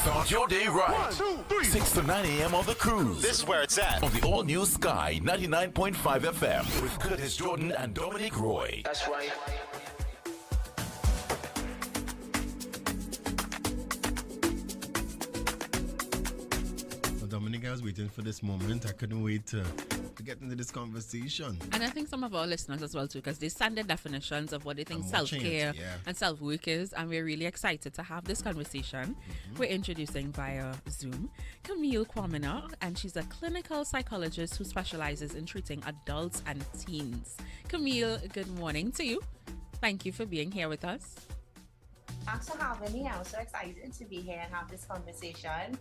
Start your day right. 1, 2, 3. 6 to 9 a.m. on the cruise. This is where it's at. On the all-new Sky 99.5 FM with Curtis Jordan and Dominique Roy. That's right. Well, Dominique, I was waiting for this moment. I couldn't wait to get into this conversation. And I think some of our listeners as well too, because they standard definitions of what they think self-care and self-work is, and we're really excited to have this conversation. We're introducing via Zoom Camille Quamina, and she's a clinical psychologist who specializes in treating adults and teens. Camille, good morning to you. Thank you for being here with us. Thanks for having me. I'm so excited to be here and have this conversation.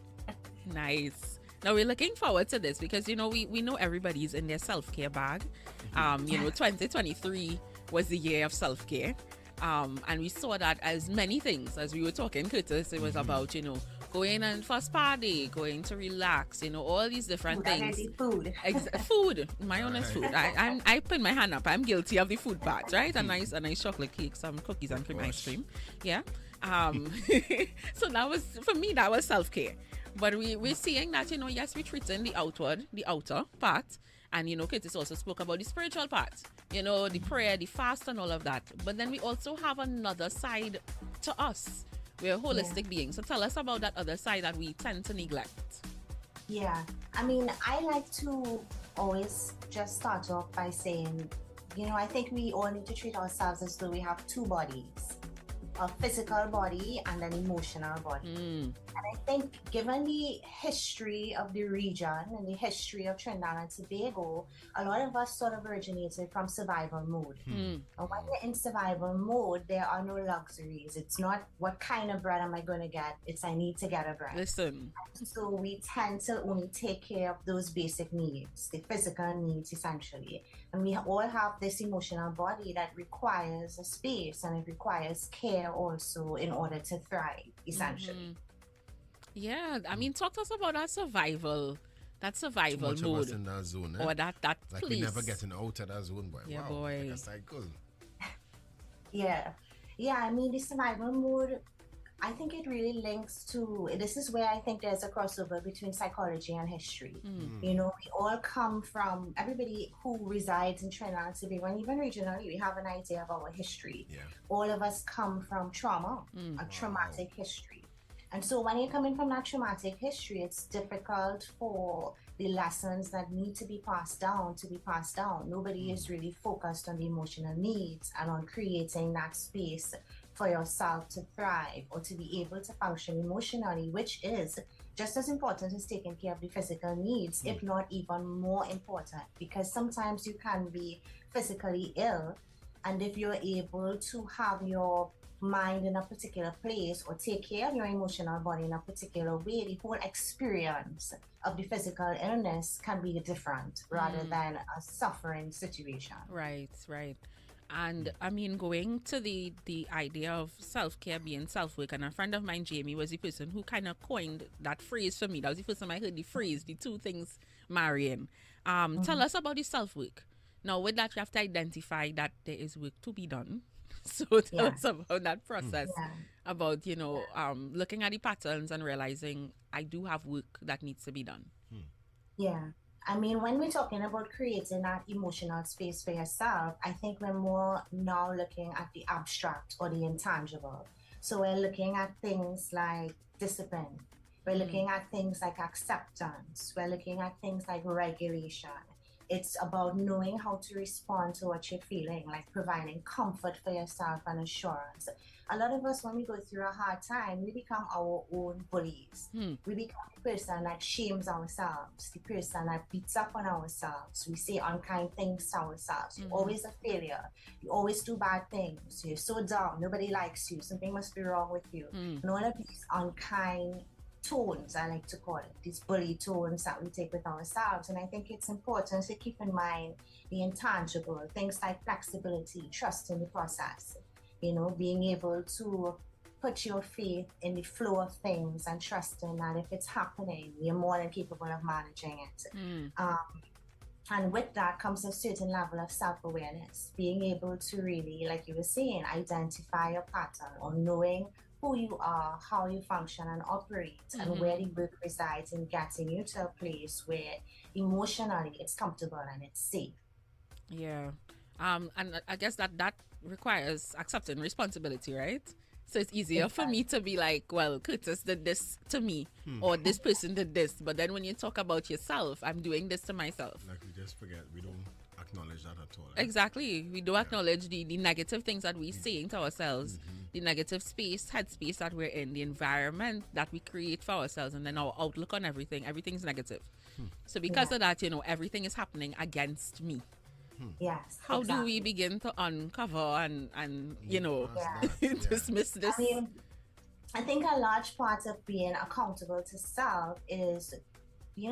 Nice. Now we're looking forward to this because, you know, we know everybody's in their self-care bag. 2023 was the year of self-care. And we saw that as many things. As we were talking, Curtis, it was about, you know, going and first party, going to relax, you know, all these different things. Food. Food. My honest food. I put my hand up. I'm guilty of the food part, right? A nice chocolate cake, some cookies and cream ice cream. Yeah. So that was, for me, that was self-care. But we're seeing that, you know, yes, we're treating the outer part. And, you know, Curtis also spoke about the spiritual part, you know, the prayer, the fast and all of that. But then we also have another side to us. We're holistic beings. So tell us about that other side that we tend to neglect. Yeah. I mean, I like to always just start off by saying, you know, I think we all need to treat ourselves as though we have two bodies. A physical body and an emotional body. And I think given the history of the region and the history of Trinidad and Tobago, a lot of us sort of originated from survival mode. And when you're in survival mode, there are no luxuries. It's not what kind of bread am I going to get, it's I need to get a bread. Listen. So we tend to only take care of those basic needs, the physical needs essentially. And we all have this emotional body that requires a space and it requires care also in order to thrive, essentially. Yeah, I mean, talk to us about that survival Too much mode. of us in that zone, Or that like place. we never getting out of that zone, boy. Yeah, wow, boy. like a cycle. Yeah, I mean, the survival mode, I think it really links to, this is where I think there's a crossover between psychology and history. You know, we all come from, everybody who resides in Trinidad and Tobago, and even regionally, we have an idea of our history. Yeah. All of us come from trauma, a traumatic history. And so when you're coming from that traumatic history, it's difficult for the lessons that need to be passed down. Nobody is really focused on the emotional needs and on creating that space for yourself to thrive or to be able to function emotionally, which is just as important as taking care of the physical needs, if not even more important, because sometimes you can be physically ill, and if you're able to have your mind in a particular place or take care of your emotional body in a particular way, the whole experience of the physical illness can be different rather than a suffering situation. Right. And I mean, going to the idea of self-care being self-work, and a friend of mine, Jamie, was the person who kind of coined that phrase for me. That was the first time I heard the phrase, the two things marrying. Tell us about the self-work. Now, with that, you have to identify that there is work to be done. So tell us about that process, about, you know, looking at the patterns and realizing I do have work that needs to be done. Yeah. I mean, when we're talking about creating that emotional space for yourself, I think we're more now looking at the abstract or the intangible. So we're looking at things like discipline. We're looking at things like acceptance. We're looking at things like regulation. It's about knowing how to respond to what you're feeling, like providing comfort for yourself and assurance. A lot of us, when we go through a hard time, we become our own bullies. We become the person that shames ourselves, the person that beats up on ourselves. We say unkind things to ourselves. You're always a failure. You always do bad things. You're so dumb. Nobody likes you. Something must be wrong with you. And all of these unkind tones, I like to call it, these bully tones that we take with ourselves. And I think it's important to keep in mind the intangible, things like flexibility, trust in the process, you know, being able to put your faith in the flow of things and trusting that if it's happening, you're more than capable of managing it. And with that comes a certain level of self-awareness, being able to really, like you were saying, identify your pattern or knowing who you are, how you function and operate, and where the work resides in getting you to a place where emotionally it's comfortable and it's safe. Yeah. And I guess that requires accepting responsibility, right? So it's easier for me to be like, well, Curtis did this to me, or this person did this. But then when you talk about yourself, I'm doing this to myself. Like we just forget, we don't acknowledge that at all. Exactly. We don't acknowledge the negative things that we're saying to ourselves, the negative headspace that we're in, the environment that we create for ourselves, and then our outlook on everything. Everything's negative. So because of that, everything is happening against me. Yes. How do we begin to uncover and dismiss this? I think a large part of being accountable to self is,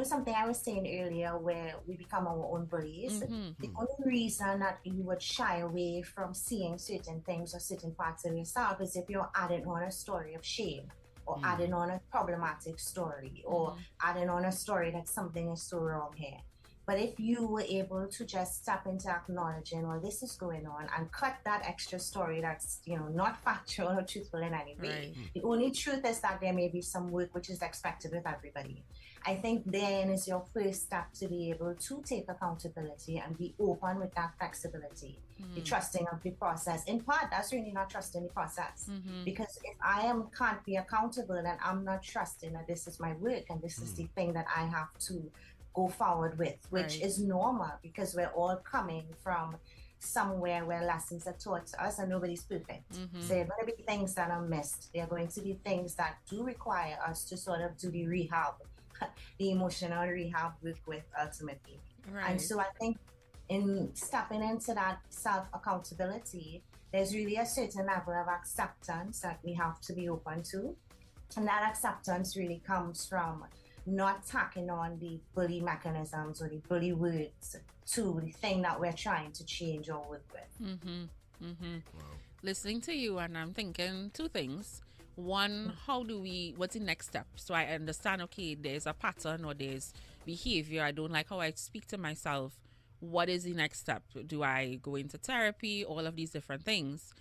something I was saying earlier, where we become our own bullies. The only reason that you would shy away from seeing certain things or certain parts of yourself is if you're adding on a story of shame, or adding on a problematic story, or adding on a story that something is so wrong here. But if you were able to just step into acknowledging, well, this is going on, and cut that extra story that's, not factual or truthful in any way. Right. The only truth is that there may be some work which is expected with everybody. I think then is your first step to be able to take accountability and be open with that flexibility, the trusting of the process. In part, that's really not trusting the process. Because if I can't be accountable, then I'm not trusting that this is my work and this is the thing that I have to go forward with, which is normal, because we're all coming from somewhere where lessons are taught to us and nobody's perfect. So there are going to be things that are missed. There are going to be things that do require us to sort of do the rehab, the emotional rehab work with ultimately. Right. And so I think in stepping into that self-accountability, there's really a certain level of acceptance that we have to be open to. And that acceptance really comes from not tacking on the bully mechanisms or the bully words to the thing that we're trying to change or work with. Wow. Listening to you, and I'm thinking two things. One, what's the next step? So I understand, okay, there's a pattern or there's behavior. I don't like how I speak to myself. What is the next step? Do I go into therapy? All of these different things.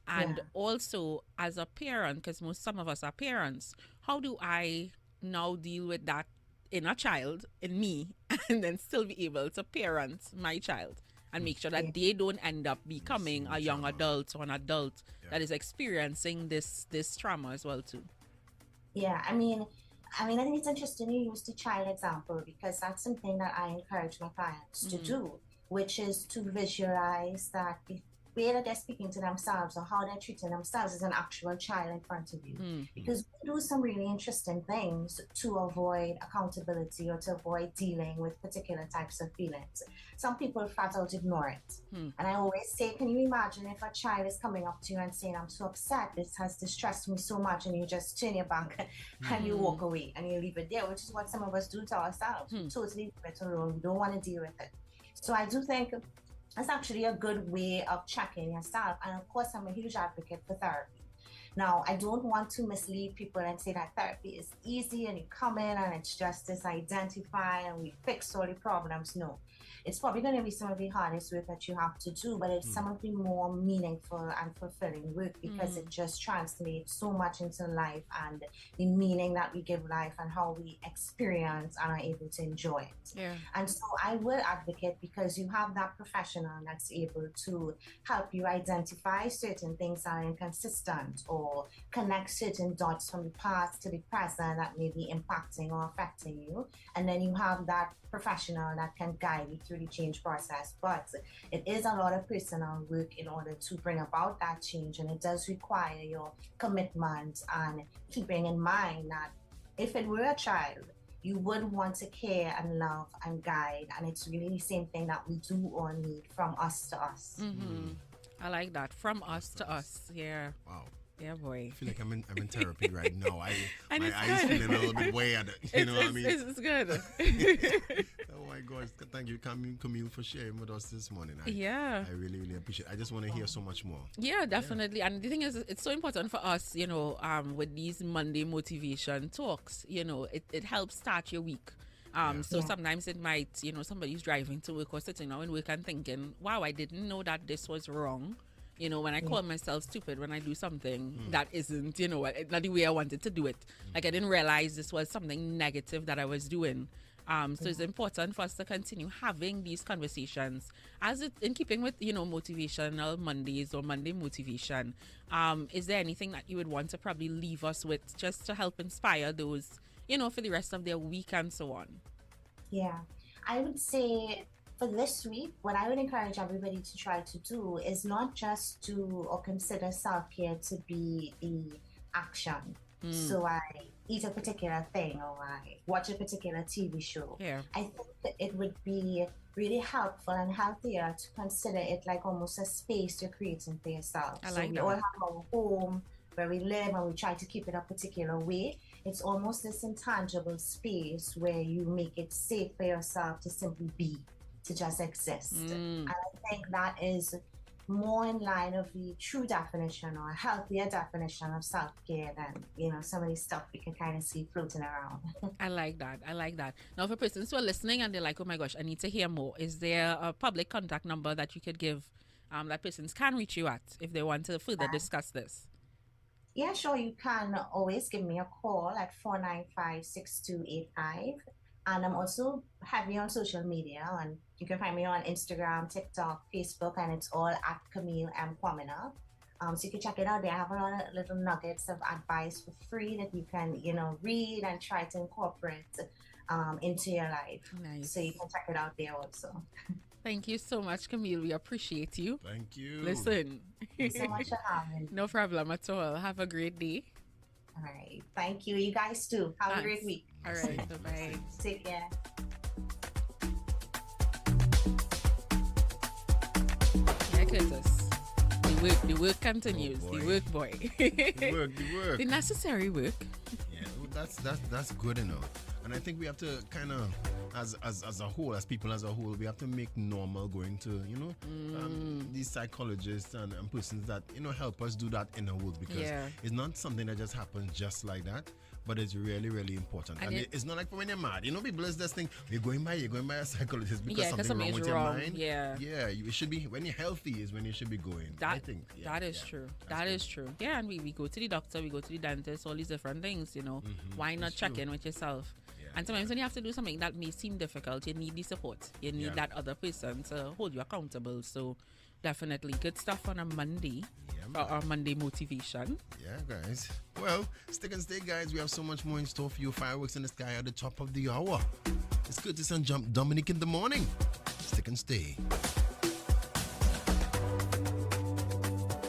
And also, as a parent, because some of us are parents, how do I now deal with that inner child in me and then still be able to parent my child and make sure that they don't end up becoming a young adult or an adult that is experiencing this trauma as well too? Yeah, I mean, I think it's interesting you use the child example, because that's something that I encourage my clients to do, which is to visualize that the way that they're speaking to themselves or how they're treating themselves is an actual child in front of you. Because we do some really interesting things to avoid accountability or to avoid dealing with particular types of feelings. Some people flat out ignore it. And I always say, can you imagine if a child is coming up to you and saying, I'm so upset, this has distressed me so much, and you just turn your back and you walk away and you leave it there, which is what some of us do to ourselves. We totally leave it alone. We don't want to deal with it. So I do think that's actually a good way of checking yourself. And of course, I'm a huge advocate for therapy. Now, I don't want to mislead people and say that therapy is easy and you come in and it's just this identify and we fix all the problems. No. It's probably going to be some of the hardest work that you have to do, but it's some of the more meaningful and fulfilling work, because it just translates so much into life and the meaning that we give life and how we experience and are able to enjoy it. Yeah. And so I will advocate, because you have that professional that's able to help you identify certain things that are inconsistent or connect certain dots from the past to the present that may be impacting or affecting you. And then you have that professional that can guide you through the change process. But it is a lot of personal work in order to bring about that change, and it does require your commitment and keeping in mind that if it were a child, you would want to care and love and guide, and it's really the same thing that we do all need from us to us. I like that. From us to us. Yeah. Wow. Yeah, boy. I feel like I'm in therapy right now. And my it's eyes good. feeling a little bit weird. You know what I mean? It's good. Oh my gosh. Thank you, Camille, for sharing with us this morning. I really, really appreciate it. I just want to hear so much more. Yeah, definitely. And the thing is, it's so important for us, with these Monday motivation talks, it helps start your week. So sometimes it might, somebody's driving to work or sitting now in work and thinking, wow, I didn't know that this was wrong. You know, when I call myself stupid when I do something that isn't, you know, not the way I wanted to do it. Like I didn't realize this was something negative that I was doing. So it's important for us to continue having these conversations as it in keeping with, you know, motivational Mondays or Monday motivation. Is there anything that you would want to probably leave us with just to help inspire those, you know, for the rest of their week and so on? Yeah, I would say for this week, what I would encourage everybody to try to do is not just do or consider self-care to be the action. So I eat a particular thing or I watch a particular TV show. Yeah. I think that it would be really helpful and healthier to consider it like almost a space you're creating for yourself. I like we that. all have our home where we live and we try to keep it a particular way. It's almost this intangible space where you make it safe for yourself to simply be, to just exist. And I think that is more in line of the true definition or a healthier definition of self-care than, you know, some of the stuff we can kind of see floating around. I like that. I like that. Now, for persons who are listening and they're like, oh my gosh, I need to hear more, is there a public contact number that you could give that persons can reach you at if they want to further discuss this? Yeah, sure. You can always give me a call at 495-6285. And I'm also heavy on social media, and you can find me on Instagram, TikTok, Facebook, and it's all at Camille and Quamina. So you can check it out there. I have a lot of little nuggets of advice for free that you can, you know, read and try to incorporate into your life. Nice. So you can check it out there also. Thank you so much, Camille. We appreciate you. Thank you. Listen. Thank you so much for having me. No problem at all. Have a great day. All right. Thank you. You guys too. Have a great week. All right. Bye-bye. Take care. Yeah, Curtis. The work continues. Oh, the work boy. The work. The necessary work. Yeah, that's good enough. And I think we have to kind of, as a whole, as people as a whole, we have to make normal going to, you know, these psychologists and persons that, you know, help us do that inner work, because it's not something that just happens just like that, but it's really, really important. And it's not like when you're mad, you know, people just think you're going by a psychologist because something wrong with your mind. Yeah, you should be, when you're healthy is when you should be going. I think that is true. That is true. Yeah, and we go to the doctor, we go to the dentist, all these different things, you know. Why not check in with yourself? And sometimes when you have to do something that may seem difficult, you need the support. You need that other person to hold you accountable. So definitely good stuff on a Monday for our Monday motivation. Yeah, guys. Well, stick and stay, guys. We have so much more in store for you. Fireworks in the sky at the top of the hour. It's Curtis and Dominique in the morning. Stick and stay.